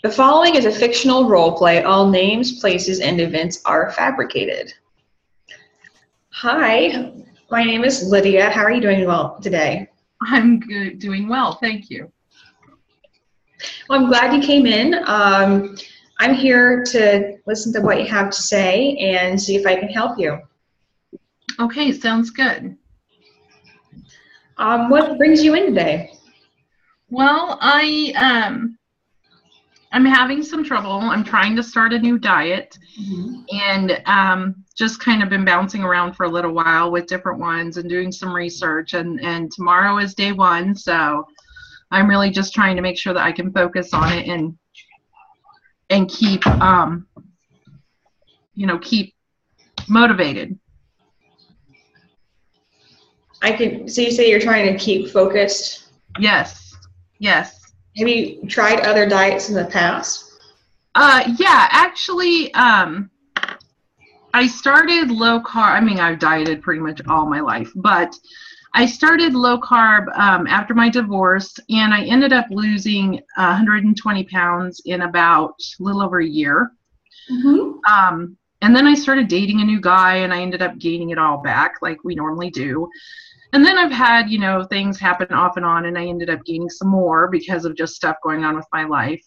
The following is a fictional role play. All names, places, and events are fabricated. Hi, my name is Lydia. How are you doing today? I'm good, doing well, thank you. Well, I'm glad you came in. I'm here to listen to what you have to say and see if I can help you. Okay, sounds good. What brings you in today? Well, I'm having some trouble. I'm trying to start a new diet, and just kind of been bouncing around for a little while with different ones and doing some research. And tomorrow is day one, so I'm really just trying to make sure that I can focus on it and keep keep motivated. So you say you're trying to keep focused? Yes. Have you tried other diets in the past? Yeah, actually, I started low carb. I mean, I've dieted pretty much all my life, but I started low carb after my divorce, and I ended up losing 120 pounds in about a little over a year. And then I started dating a new guy, and I ended up gaining it all back like we normally do. And then I've had, things happen off and on, and I ended up gaining some more because of just stuff going on with my life.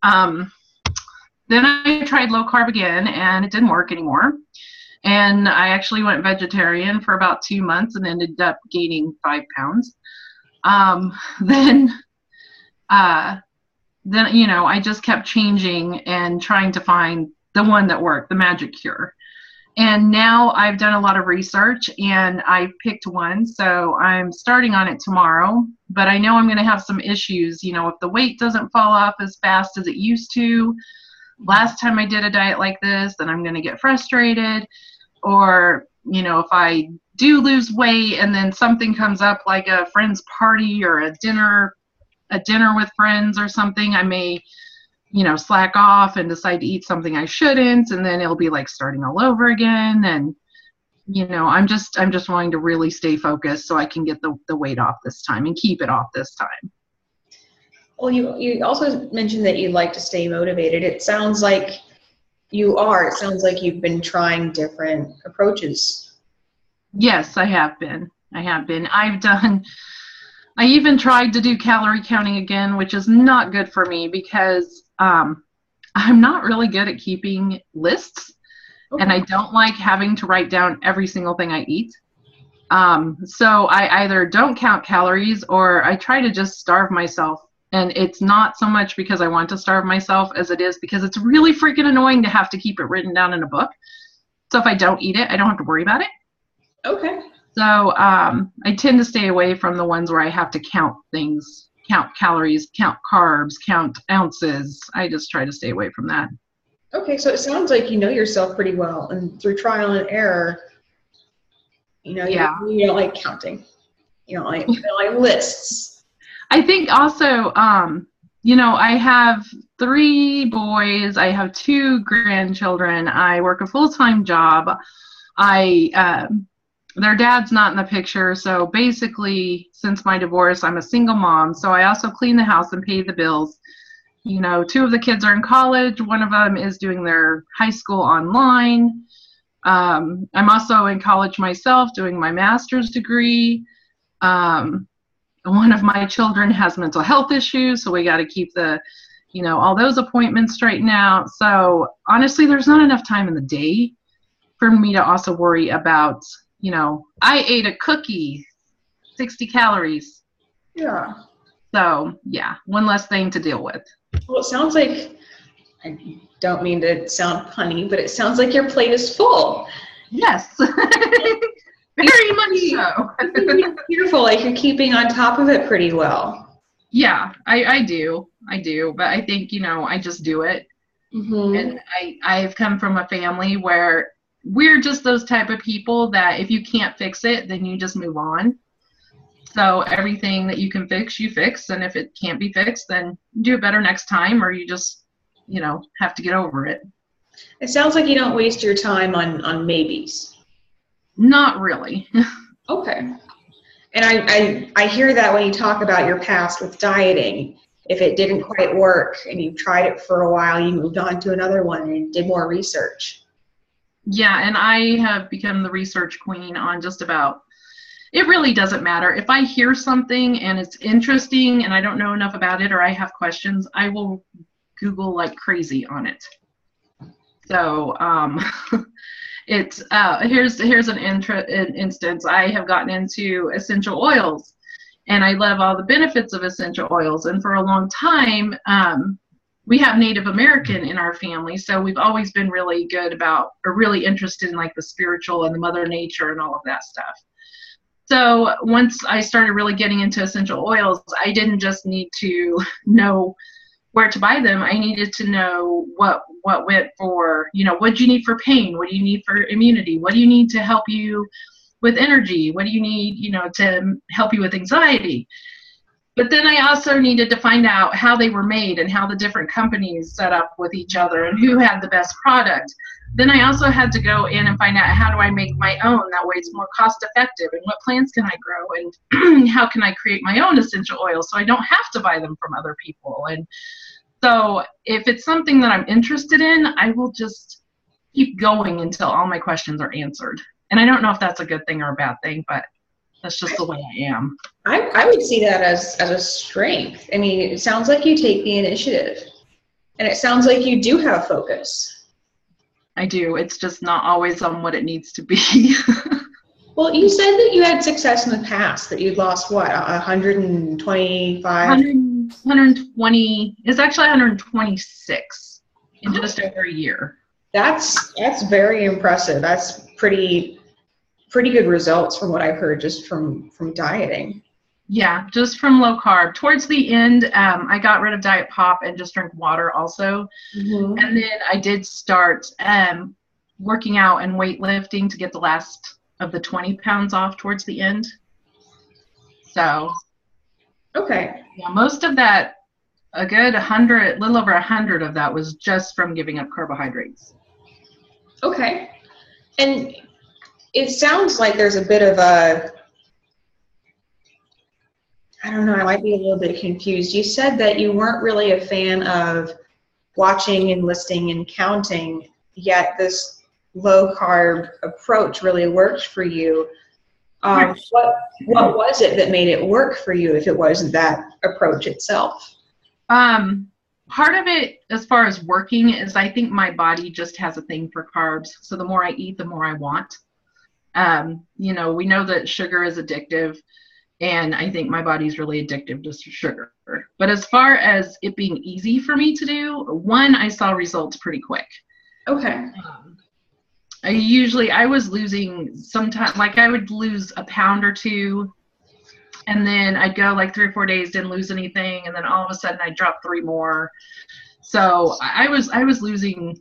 Then I tried low carb again, and it didn't work anymore. And I actually went vegetarian for about 2 months and ended up gaining 5 pounds. Then I just kept changing and trying to find the one that worked, the magic cure. And now I've done a lot of research, and I picked one, so I'm starting on it tomorrow. But I know I'm going to have some issues, if the weight doesn't fall off as fast as it used to. Last time I did a diet like this, then I'm going to get frustrated. Or, if I do lose weight and then something comes up like a friend's party or a dinner with friends or something, I may slack off and decide to eat something I shouldn't, and then it'll be like starting all over again. And I'm just wanting to really stay focused so I can get the weight off this time and keep it off this time. Well, you also mentioned that you'd like to stay motivated. It sounds like you are. It sounds like you've been trying different approaches. Yes, I have been. I even tried to do calorie counting again, which is not good for me because I'm not really good at keeping lists. Okay. And I don't like having to write down every single thing I eat. So I either don't count calories or I try to just starve myself. And it's not so much because I want to starve myself as it is because it's really freaking annoying to have to keep it written down in a book. So if I don't eat it, I don't have to worry about it. Okay. So I tend to stay away from the ones where I have to count things, count calories, count carbs, count ounces. I just try to stay away from that. Okay, so it sounds like you know yourself pretty well, and through trial and error, you don't like counting. You don't like lists. I think also, I have 3 boys. I have 2 grandchildren. I work a full-time job. Their dad's not in the picture, so basically, since my divorce, I'm a single mom, so I also clean the house and pay the bills. 2 of the kids are in college. One of them is doing their high school online. I'm also in college myself doing my master's degree. One of my children has mental health issues, so we got to keep all those appointments straightened out. So honestly, there's not enough time in the day for me to also worry about, I ate a cookie, 60 calories. Yeah. So, yeah, one less thing to deal with. Well, it sounds like, I don't mean to sound punny, but it sounds like your plate is full. Yes. Very much so. Beautiful, like you're keeping on top of it pretty well. Yeah, I do. But I think, I just do it. Mm-hmm. And I've come from a family where we're just those type of people that if you can't fix it, then you just move on. So everything that you can fix, you fix. And if it can't be fixed, then do it better next time, or you just, have to get over it. It sounds like you don't waste your time on maybes. Not really. Okay. And I hear that when you talk about your past with dieting. if it didn't quite work and you tried it for a while, you moved on to another one and did more research. Yeah, and I have become the research queen on just about, it really doesn't matter. If I hear something and it's interesting and I don't know enough about it or I have questions, I will Google like crazy on it. So it's here's an instance. I have gotten into essential oils, and I love all the benefits of essential oils. And for a long time, we have Native American in our family, so we've always been really good about, or really interested in like the spiritual and the Mother Nature and all of that stuff. So once I started really getting into essential oils, I didn't just need to know where to buy them. I needed to know what went for, what do you need for pain? What do you need for immunity? What do you need to help you with energy? What do you need, to help you with anxiety? But then I also needed to find out how they were made and how the different companies set up with each other and who had the best product. Then I also had to go in and find out, how do I make my own? That way it's more cost effective, and what plants can I grow, and how can I create my own essential oils so I don't have to buy them from other people. And so if it's something that I'm interested in, I will just keep going until all my questions are answered. And I don't know if that's a good thing or a bad thing, but that's just the way I am. I would see that as a strength. I mean, it sounds like you take the initiative, and it sounds like you do have focus. I do. It's just not always on what it needs to be. Well, you said that you had success in the past, that you'd lost, what, 125? 120. It's actually 126 in just over a year. That's very impressive. That's pretty good results from what I've heard just from dieting. Yeah, just from low carb. Towards the end, I got rid of diet pop and just drank water also. Mm-hmm. And then I did start working out and weightlifting to get the last of the 20 pounds off towards the end. So, okay. Yeah, most of that, a good 100, little over 100 of that was just from giving up carbohydrates. Okay. And it sounds like there's a bit of a, I don't know, I might be a little bit confused. You said that you weren't really a fan of watching and listing and counting, yet this low carb approach really worked for you. What was it that made it work for you if it wasn't that approach itself? Part of it, as far as working, is I think my body just has a thing for carbs. So the more I eat, the more I want. We know that sugar is addictive, and I think my body's really addictive to sugar. But as far as it being easy for me to do, one, I saw results pretty quick. Okay. I was losing sometimes, like I would lose a pound or two, and then I'd go like 3 or 4 days, didn't lose anything, and then all of a sudden I'd drop 3 more. So I was losing,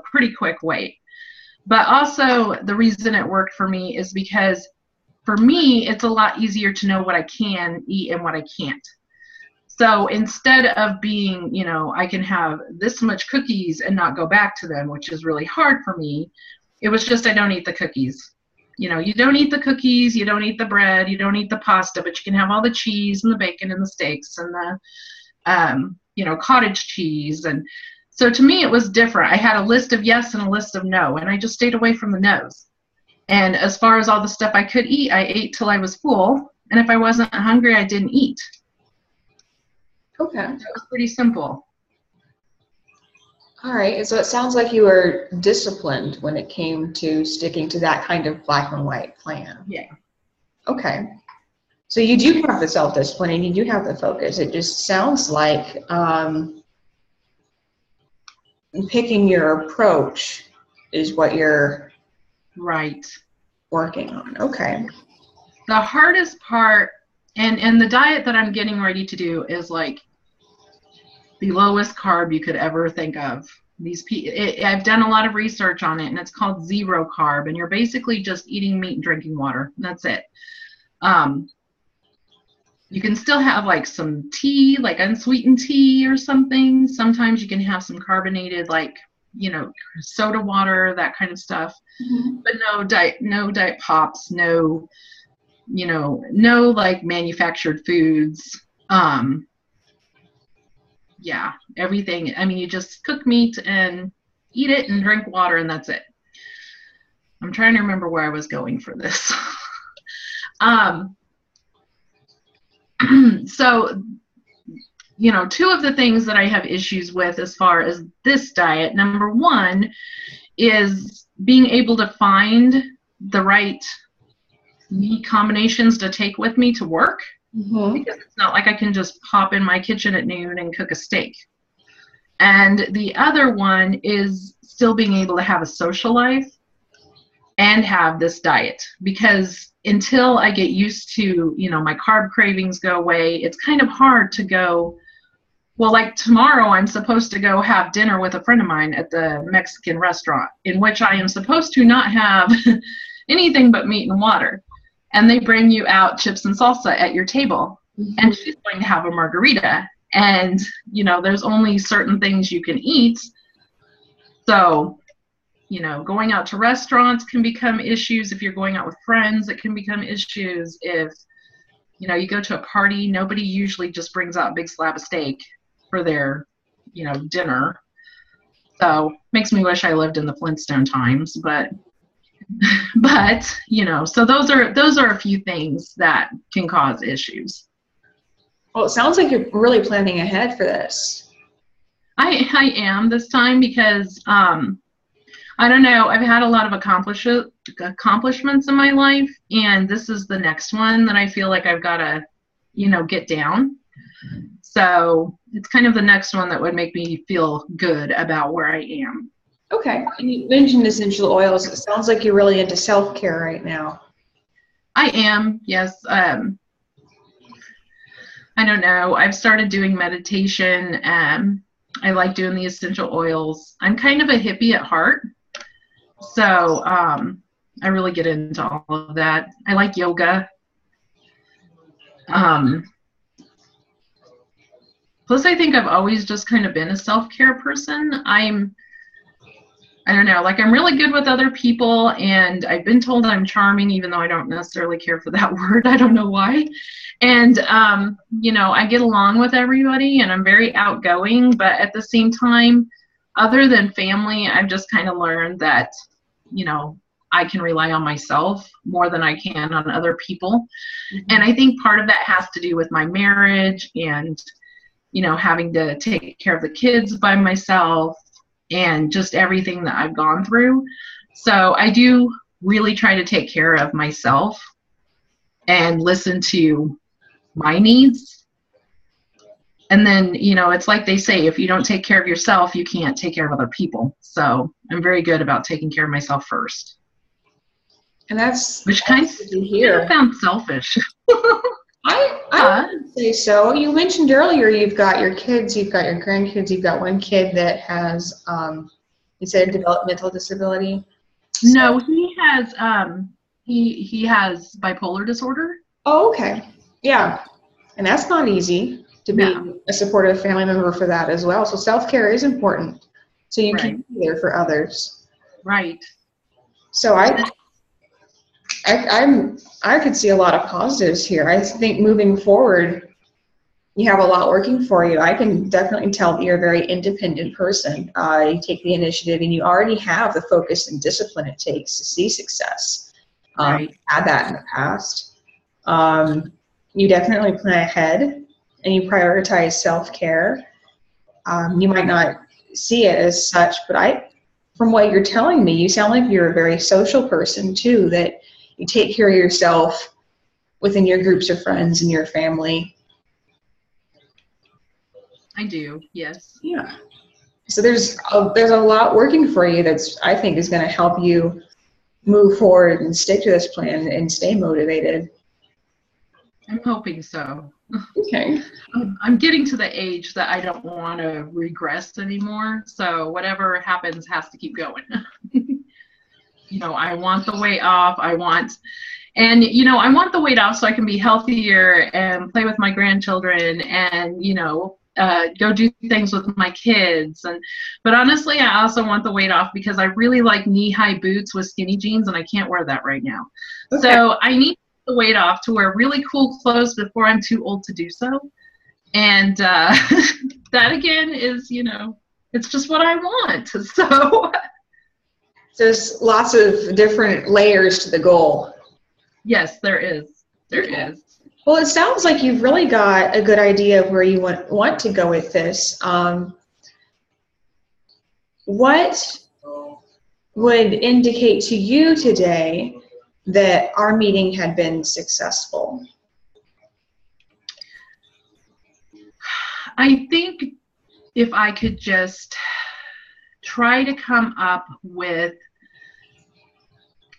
pretty quick weight. But also the reason it worked for me is because for me, it's a lot easier to know what I can eat and what I can't. So instead of being, I can have this much cookies and not go back to them, which is really hard for me, it was just I don't eat the cookies. You don't eat the cookies, you don't eat the bread, you don't eat the pasta, but you can have all the cheese and the bacon and the steaks and the, cottage cheese. And so to me, it was different. I had a list of yes and a list of no, and I just stayed away from the no's. And as far as all the stuff I could eat, I ate till I was full. And if I wasn't hungry, I didn't eat. Okay. It was pretty simple. All right. So it sounds like you were disciplined when it came to sticking to that kind of black and white plan. Yeah. Okay. So you do have the self-discipline and you do have the focus. It just sounds like picking your approach is what you're right working on. Okay. The hardest part, and the diet that I'm getting ready to do is like the lowest carb you could ever think of. I've done a lot of research on it, and it's called zero carb, and you're basically just eating meat and drinking water. And that's it. You can still have like some tea, like unsweetened tea or something. Sometimes you can have some carbonated, like, soda water, that kind of stuff. Mm-hmm. But no diet pops, no like manufactured foods. yeah, everything. I mean, you just cook meat and eat it and drink water, and that's it. I'm trying to remember where I was going for this. um, so, you know, two of the things that I have issues with as far as this diet, number one is being able to find the right meat combinations to take with me to work. Because it's not like I can just pop in my kitchen at noon and cook a steak. And the other one is still being able to have a social life and have this diet, because until I get used to, you know, my carb cravings go away, it's kind of hard to go, well, like tomorrow I'm supposed to go have dinner with a friend of mine at the Mexican restaurant, in which I am supposed to not have anything but meat and water. And they bring you out chips and salsa at your table, and she's going to have a margarita. And, you know, there's only certain things you can eat. So, you know, going out to restaurants can become issues. If you're going out with friends, it can become issues. If, you know, you go to a party, nobody usually just brings out a big slab of steak for their, you know, dinner. So makes me wish I lived in the Flintstone times, but you know, so those are a few things that can cause issues. Well, it sounds like you're really planning ahead for this. I am this time, because I don't know, I've had a lot of accomplishments in my life, and this is the next one that I feel like I've got to, you know, get down. So it's kind of the next one that would make me feel good about where I am. Okay. And you mentioned essential oils. It sounds like you're really into self-care right now. I am, yes. I don't know. I've started doing meditation. I like doing the essential oils. I'm kind of a hippie at heart. So I really get into all of that. I like yoga. Plus, I think I've always just kind of been a self-care person. I don't know, like I'm really good with other people, and I've been told I'm charming, even though I don't necessarily care for that word. I don't know why. And, you know, I get along with everybody, and I'm very outgoing, but at the same time, other than family, I've just kind of learned that, you know, I can rely on myself more than I can on other people. And I think part of that has to do with my marriage and, you know, having to take care of the kids by myself and just everything that I've gone through. So I do really try to take care of myself and listen to my needs. And then, you know, it's like they say, if you don't take care of yourself, you can't take care of other people. So I'm very good about taking care of myself first. And that's which kind of sounds selfish. I would say so. You mentioned earlier you've got your kids, you've got your grandkids, you've got one kid that has, you said, a developmental disability. No, he has he has bipolar disorder. Oh, okay. Yeah. And that's not easy to be a supportive family member for that as well. So self-care is important. So you can be there for others. Right. So I could see a lot of positives here. I think moving forward, you have a lot working for you. I can definitely tell that you're a very independent person. You take the initiative, and you already have the focus and discipline it takes to see success. Had that in the past. You definitely plan ahead, and you prioritize self-care. You might not see it as such, but from what you're telling me, you sound like you're a very social person too, that you take care of yourself within your groups of friends and your family. I do, yes. Yeah. So there's a lot working for you that's, I think, is going to help you move forward and stick to this plan and stay motivated. I'm hoping so. Okay. I'm getting to the age that I don't want to regress anymore. So whatever happens has to keep going. You know, I want the weight off. I want the weight off so I can be healthier and play with my grandchildren and, you know, go do things with my kids. But honestly, I also want the weight off because I really like knee-high boots with skinny jeans, and I can't wear that right now. Okay. So I need the weight off to wear really cool clothes before I'm too old to do so. And that again is, it's just what I want. So There's lots of different layers to the goal. yes, there is. There is. Well, it sounds like you've really got a good idea of where you want to go with this. What would indicate to you today that our meeting had been successful? I think if I could just try to come up with,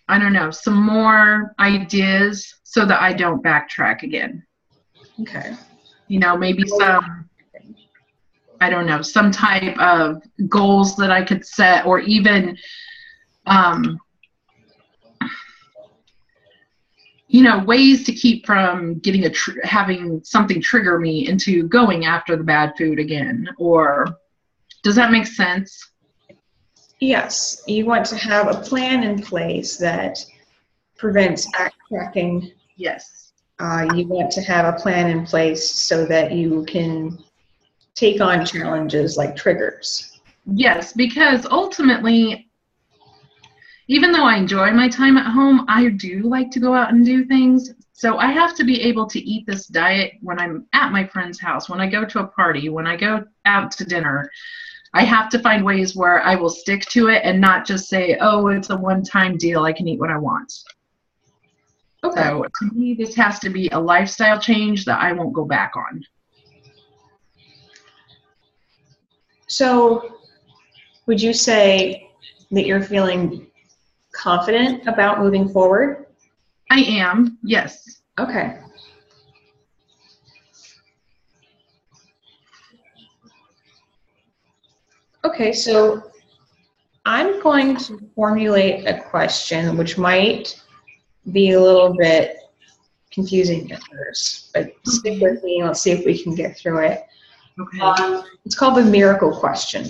I don't know, some more ideas so that I don't backtrack again. Okay. Maybe some, I don't know, some type of goals that I could set, or even, ways to keep from getting having something trigger me into going after the bad food again. Or does that make sense? Yes, you want to have a plan in place that prevents backtracking. Yes. You want to have a plan in place so that you can take on challenges like triggers. Yes, because ultimately, even though I enjoy my time at home, I do like to go out and do things. So I have to be able to eat this diet when I'm at my friend's house, when I go to a party, when I go out to dinner. I have to find ways where I will stick to it and not just say, oh, it's a one-time deal, I can eat what I want. Okay. So to me, this has to be a lifestyle change that I won't go back on. So would you say that you're feeling confident about moving forward? I am, yes. Okay. Okay, so I'm going to formulate a question which might be a little bit confusing at first, but stick with me and let's see if we can get through it. Okay. It's called the miracle question.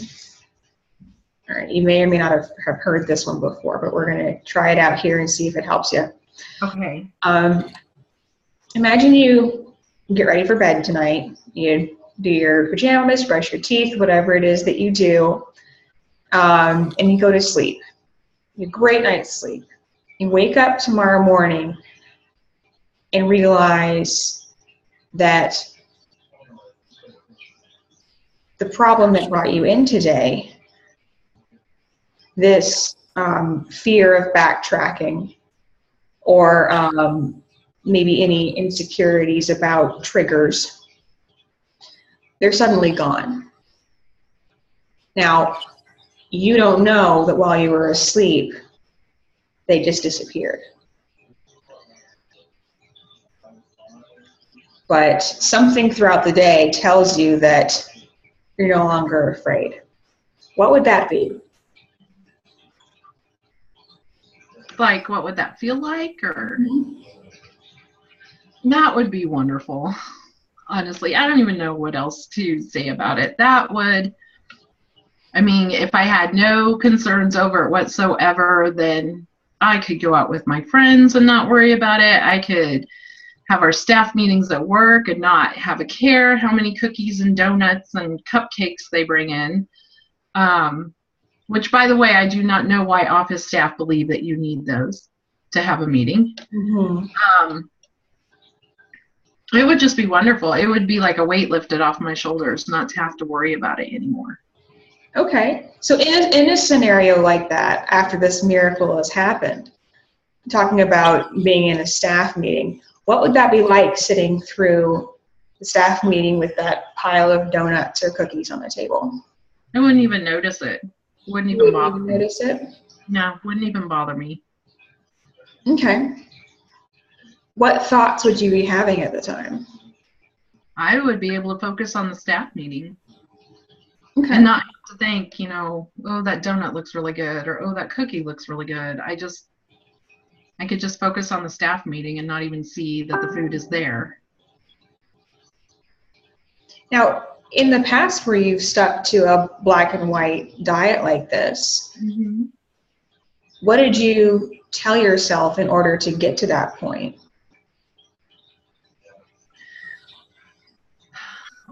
All right, you may or may not have heard this one before, but we're going to try it out here and see if it helps you. Okay. Imagine you get ready for bed tonight. You do your pajamas, brush your teeth, whatever it is that you do, and you go to sleep. You have a great night's sleep. You wake up tomorrow morning and realize that the problem that brought you in today, this fear of backtracking, or maybe any insecurities about triggers, they're suddenly gone. Now, you don't know that while you were asleep, they just disappeared. But something throughout the day tells you that you're no longer afraid. What would that be? Like, what would that feel like? Or that would be wonderful. Honestly, I don't even know what else to say about it. That would, I mean, if I had no concerns over it whatsoever, then I could go out with my friends and not worry about it. I could have our staff meetings at work and not have a care how many cookies and donuts and cupcakes they bring in. Which, by the way, I do not know why office staff believe that you need those to have a meeting. Mm-hmm. It would just be wonderful. It would be like a weight lifted off my shoulders not to have to worry about it anymore. Okay. So in a scenario like that, after this miracle has happened, talking about being in a staff meeting, what would that be like sitting through the staff meeting with that pile of donuts or cookies on the table? I wouldn't even notice it. Wouldn't even bother me. Notice it? No, wouldn't even bother me. Okay. What thoughts would you be having at the time? I would be able to focus on the staff meeting. Okay. And not have to think, oh, that donut looks really good, or oh, that cookie looks really good. I could just focus on the staff meeting and not even see that the food is there. Now, in the past where you've stuck to a black and white diet like this, Mm-hmm. what did you tell yourself in order to get to that point?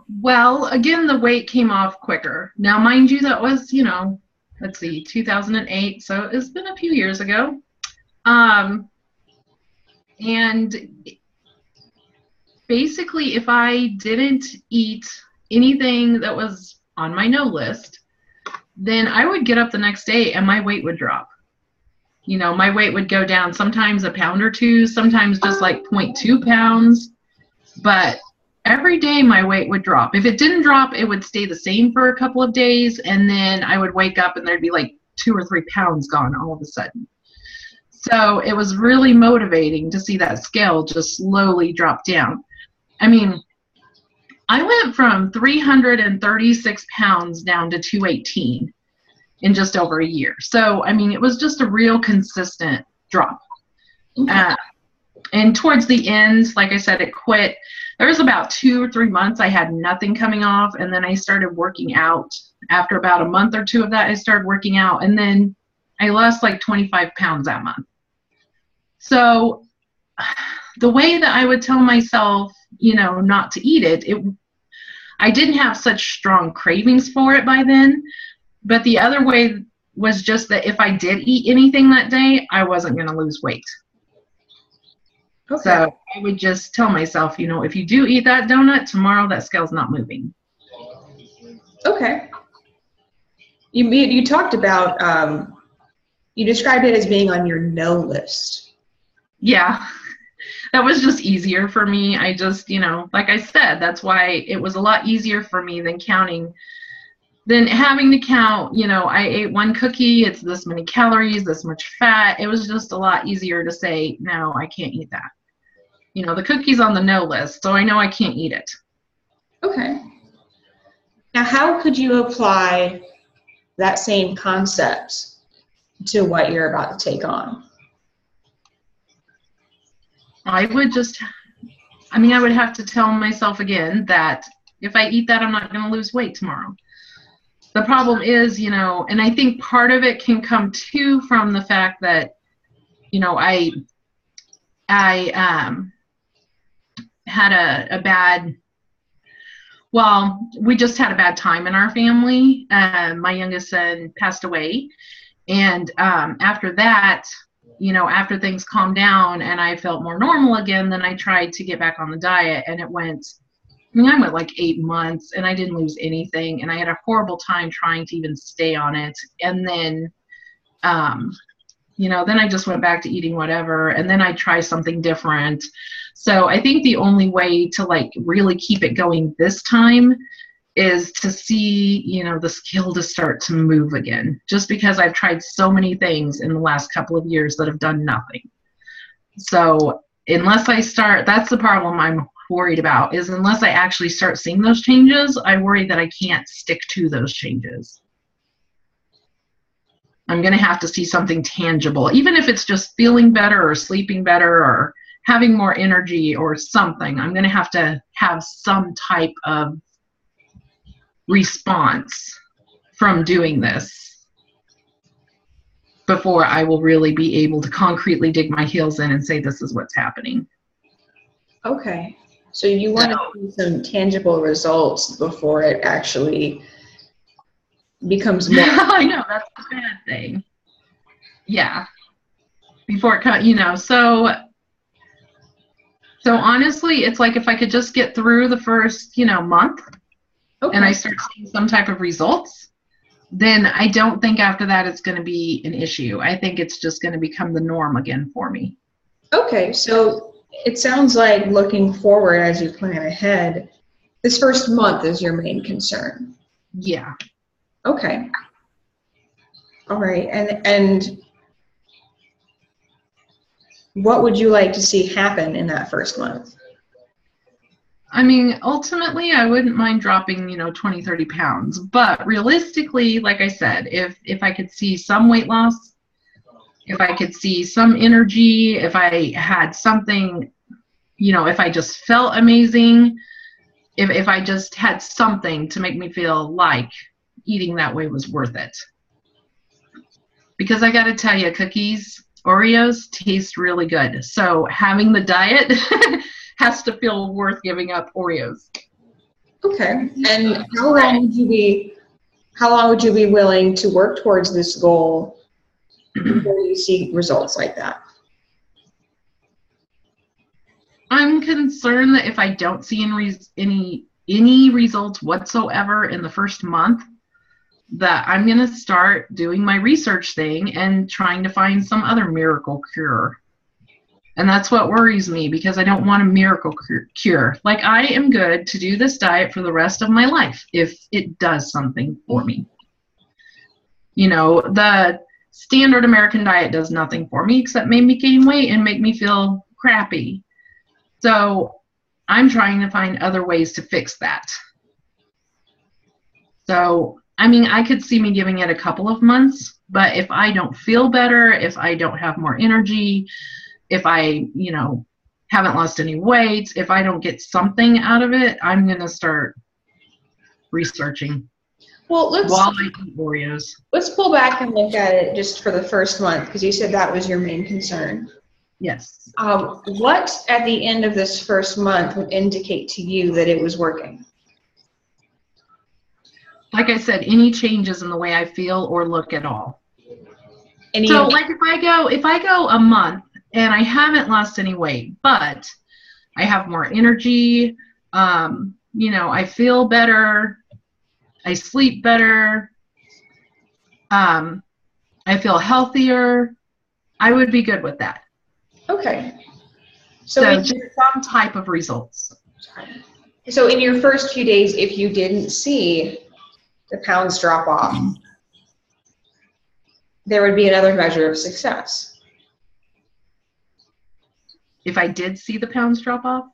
Well, again, the weight came off quicker. Now, mind you, that was, let's see, 2008. So it's been a few years ago. And basically, if I didn't eat anything that was on my no list, then I would get up the next day and my weight would drop. My weight would go down sometimes a pound or two, sometimes just like 0.2 pounds. But every day my weight would drop. If it didn't drop, it would stay the same for a couple of days. And then I would wake up and there'd be like 2 or 3 pounds gone all of a sudden. So it was really motivating to see that scale just slowly drop down. I mean, I went from 336 pounds down to 218 in just over a year. So, I mean, it was just a real consistent drop. And towards the end, like I said, it quit. There was about 2 or 3 months I had nothing coming off, and then I started working out. After about a month or two of that, I started working out, and then I lost like 25 pounds that month. So the way that I would tell myself, not to eat it, I didn't have such strong cravings for it by then. But the other way was just that if I did eat anything that day, I wasn't going to lose weight. Okay. So I would just tell myself, if you do eat that donut, tomorrow that scale's not moving. Okay. You talked about, you described it as being on your no list. Yeah. That was just easier for me. I just, like I said, that's why it was a lot easier for me than having to count, I ate 1 cookie, it's this many calories, this much fat. It was just a lot easier to say, no, I can't eat that. The cookie's on the no list, so I know I can't eat it. Okay. Now, how could you apply that same concept to what you're about to take on? I would have to tell myself again that if I eat that, I'm not going to lose weight tomorrow. The problem is, and I think part of it can come too from the fact that, I had we just had a bad time in our family. My youngest son passed away. And after that, after things calmed down and I felt more normal again, then I tried to get back on the diet, and I went like 8 months and I didn't lose anything. And I had a horrible time trying to even stay on it. And then, then I just went back to eating whatever, and then I try something different. So I think the only way to like really keep it going this time is to see, the scale to start to move again, just because I've tried so many things in the last couple of years that have done nothing. So unless I start, that's the problem I'm worried about, is unless I actually start seeing those changes, I worry that I can't stick to those changes. I'm going to have to see something tangible, even if it's just feeling better or sleeping better or having more energy or something. I'm going to have some type of response from doing this before I will really be able to concretely dig my heels in and say this is what's happening. Okay. So you want to see some tangible results before it actually becomes more. I know, that's the bad thing. Yeah. Before it comes, so honestly, it's like if I could just get through the first, month, okay, and I start seeing some type of results, then I don't think after that it's going to be an issue. I think it's just going to become the norm again for me. Okay, so it sounds like looking forward as you plan ahead, this first month is your main concern. Yeah. Okay. All right, and what would you like to see happen in that first month? I mean, ultimately, I wouldn't mind dropping, 20, 30 pounds. But realistically, like I said, if I could see some weight loss, if I could see some energy, if I had something, if I just felt amazing, if I just had something to make me feel like eating that way was worth it. Because I got to tell you, cookies, Oreos taste really good. So having the diet has to feel worth giving up Oreos. Okay. And how long would you be willing to work towards this goal before you see results like that? I'm concerned that if I don't see any results whatsoever in the first month, that I'm going to start doing my research thing and trying to find some other miracle cure. And that's what worries me, because I don't want a miracle cure. Like, I am good to do this diet for the rest of my life if it does something for me. You know, the standard American diet does nothing for me except make me gain weight and make me feel crappy. So I'm trying to find other ways to fix that. So, I mean, I could see me giving it a couple of months, but if I don't feel better, if I don't have more energy, if I, haven't lost any weight, if I don't get something out of it, I'm going to start researching. Well, while I eat Oreos. Let's pull back and look at it just for the first month, because you said that was your main concern. Yes. What at the end of this first month would indicate to you that it was working? Like I said, any changes in the way I feel or look at all. So like if I go a month and I haven't lost any weight, but I have more energy, I feel better, I sleep better, I feel healthier, I would be good with that. Okay. So just some type of results. So in your first few days, if you didn't see the pounds drop off, there would be another measure of success. If I did see the pounds drop off?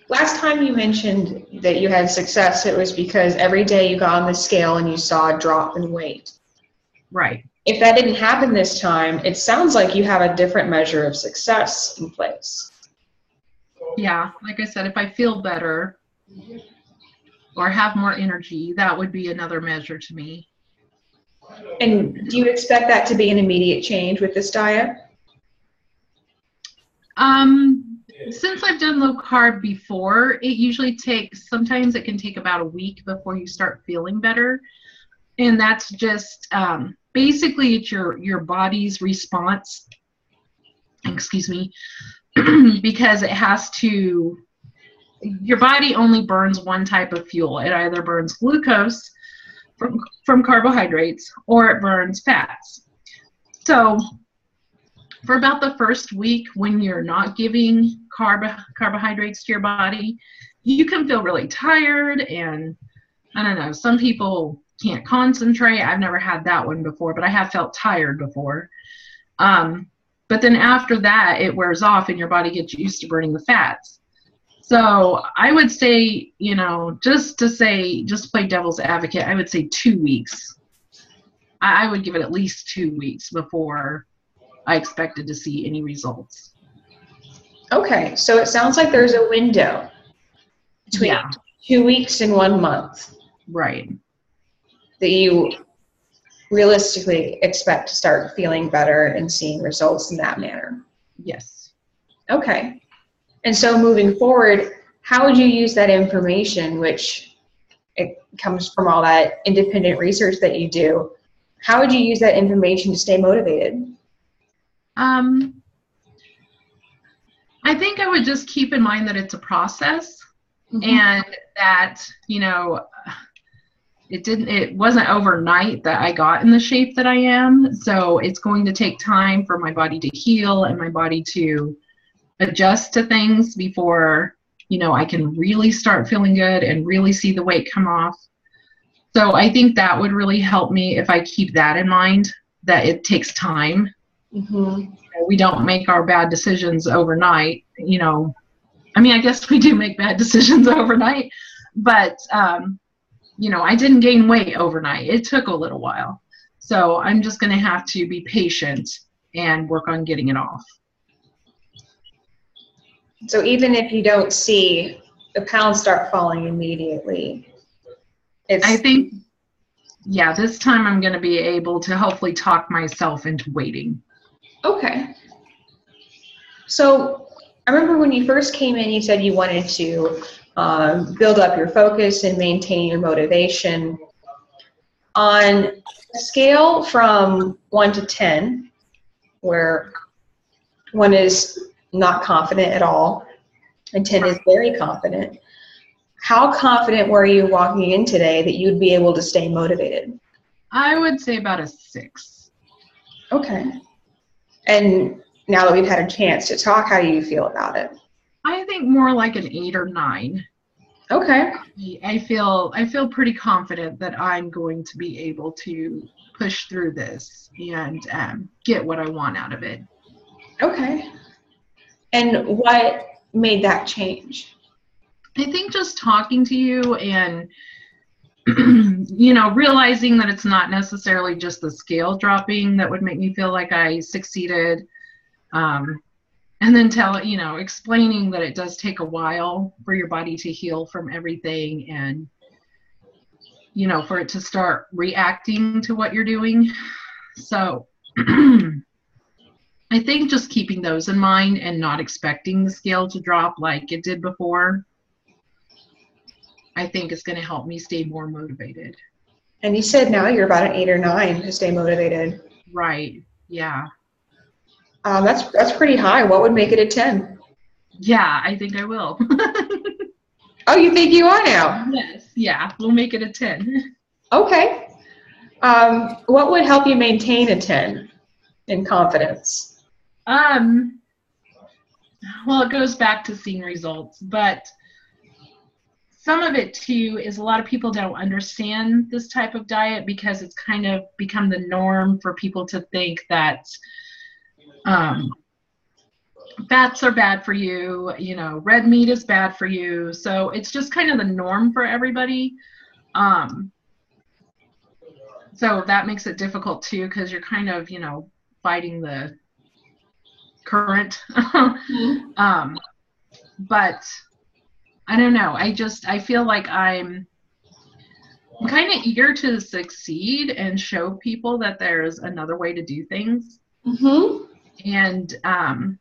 Last time you mentioned that you had success, it was because every day you got on the scale and you saw a drop in weight. Right. If that didn't happen this time, it sounds like you have a different measure of success in place. Yeah, like I said, if I feel better or have more energy, that would be another measure to me. And do you expect that to be an immediate change with this diet? Since I've done low carb before, it usually sometimes it can take about a week before you start feeling better. And that's just, basically it's your body's response, because your body only burns one type of fuel. It either burns glucose from carbohydrates or it burns fats. So for about the first week, when you're not giving carbohydrates to your body, you can feel really tired, and I don't know, some people can't concentrate. I've never had that one before, but I have felt tired before. But then after that, it wears off and your body gets used to burning the fats. So I would say, just to play devil's advocate, I would say 2 weeks. I would give it at least 2 weeks before I expected to see any results. Okay, so it sounds like there's a window between 2 weeks and 1 month. Right. That you realistically expect to start feeling better and seeing results in that manner. Yes. Okay. And so moving forward, how would you use that information, which it comes from all that independent research that you do? How would you use that information to stay motivated? I think I would just keep in mind that it's a process, and that, it wasn't overnight that I got in the shape that I am. So it's going to take time for my body to heal and my body to adjust to things before, I can really start feeling good and really see the weight come off. So I think that would really help me if I keep that in mind, that it takes time. We don't make our bad decisions overnight. I guess we do make bad decisions overnight, but, I didn't gain weight overnight. It took a little while. So I'm just going to have to be patient and work on getting it off. So even if you don't see the pounds start falling immediately, I think, this time I'm going to be able to hopefully talk myself into waiting. Okay. So I remember when you first came in, you said you wanted to build up your focus and maintain your motivation. On a scale from 1 to 10, where 1 is not confident at all and 10 is very confident, how confident were you walking in today that you'd be able to stay motivated? I would say about a 6. Okay. And now that we've had a chance to talk, how do you feel about it? I think more like an 8 or 9. Okay. I feel pretty confident that I'm going to be able to push through this and get what I want out of it. Okay. And what made that change? I think just talking to you and realizing that it's not necessarily just the scale dropping that would make me feel like I succeeded. And then explaining that it does take a while for your body to heal from everything and, for it to start reacting to what you're doing. So I think just keeping those in mind and not expecting the scale to drop like it did before, I think is going to help me stay more motivated. And you said now you're about an 8 or 9 to stay motivated. Right. Yeah. That's pretty high. What would make it a 10? Yeah, I think I will. Oh, you think you are now? Yes. Yeah, we'll make it a 10. Okay. What would help you maintain a 10 in confidence? Well, it goes back to seeing results, but some of it too is a lot of people don't understand this type of diet because it's kind of become the norm for people to think that fats are bad for you, red meat is bad for you. So it's just kind of the norm for everybody. So that makes it difficult too, because you're kind of, fighting the current. But I don't know. I feel like I'm kind of eager to succeed and show people that there's another way to do things. Mm-hmm. And I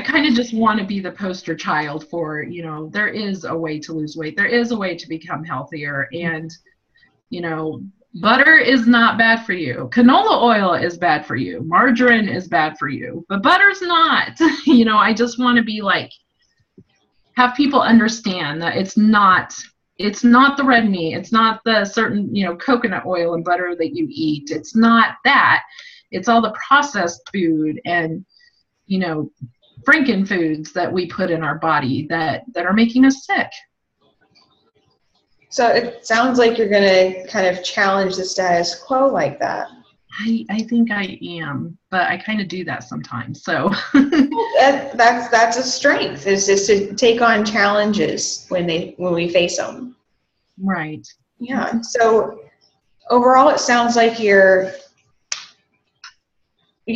kind of just want to be the poster child for, there is a way to lose weight. There is a way to become healthier. And, butter is not bad for you. Canola oil is bad for you. Margarine is bad for you. But butter's not. I just want to be like, have people understand that it's not the red meat. It's not the certain, coconut oil and butter that you eat. It's not that. It's all the processed food and, Franken foods that we put in our body that are making us sick. So it sounds like you're going to kind of challenge the status quo like that. I think I am, but I kind of do that sometimes. So that's a strength, is just to take on challenges when we face them. Right. Yeah. So overall, it sounds like you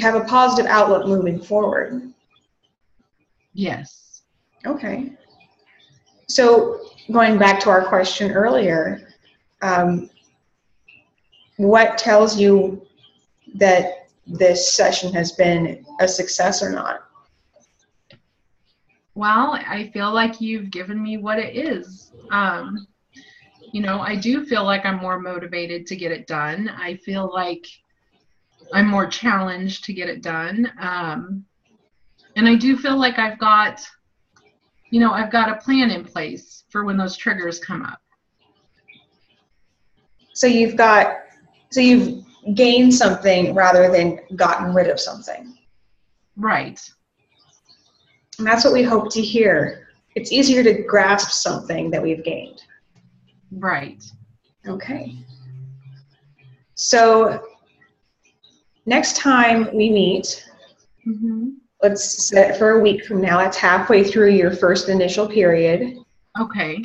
have a positive outlook moving forward. Yes. Okay. So going back to our question earlier, what tells you that this session has been a success or not? Well, I feel like you've given me what it is. I do feel like I'm more motivated to get it done. I feel like I'm more challenged to get it done. And I do feel like I've got a plan in place for when those triggers come up. So you've gained something rather than gotten rid of something. Right. And that's what we hope to hear. It's easier to grasp something that we've gained. Right. Okay. So next time we meet, let's set it for a week from now. That's halfway through your first initial period. Okay.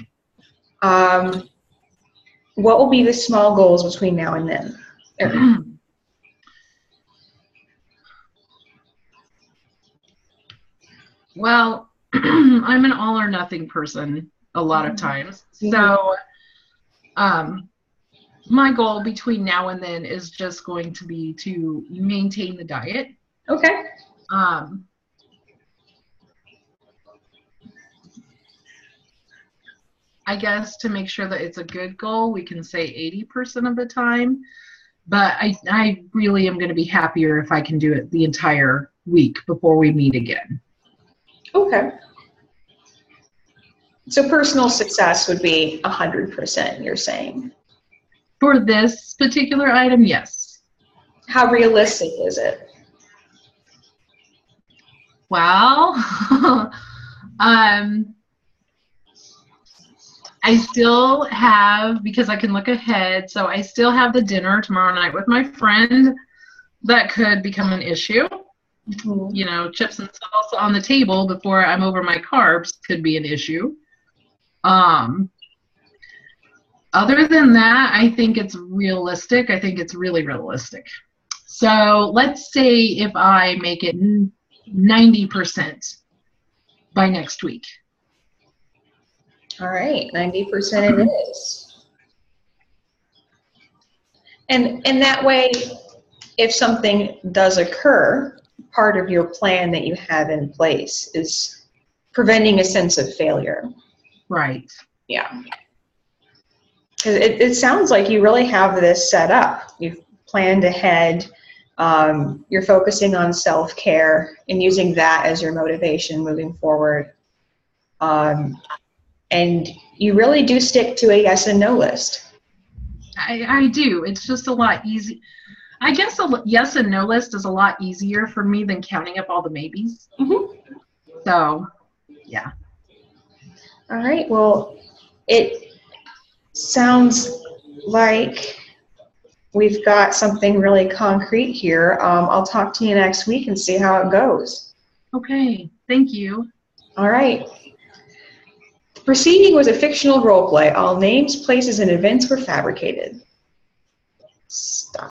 What will be the small goals between now and then? Well, I'm an all or nothing person a lot of times. So my goal between now and then is just going to be to maintain the diet. Okay. I guess to make sure that it's a good goal, we can say 80% of the time. But I really am going to be happier if I can do it the entire week before we meet again. Okay. So personal success would be 100%, you're saying? For this particular item, yes. How realistic is it? Well, I still have, because I can look ahead, so I still have the dinner tomorrow night with my friend. That could become an issue. Mm-hmm. You know, chips and salsa on the table before I'm over my carbs could be an issue. Other than that, I think it's realistic. I think it's really realistic. So let's say if I make it 90% by next week. All right, 90% it is. And that way, if something does occur, part of your plan that you have in place is preventing a sense of failure. Right. Yeah. It sounds like you really have this set up. You've planned ahead. You're focusing on self-care and using that as your motivation moving forward. And you really do stick to a yes and no list. I do. It's just a lot easy. I guess a yes and no list is a lot easier for me than counting up all the maybes. Mm-hmm. So, yeah. All right. Well, it sounds like we've got something really concrete here. I'll talk to you next week and see how it goes. Okay. Thank you. All right. The proceeding was a fictional role play. All names, places, and events were fabricated. Stop.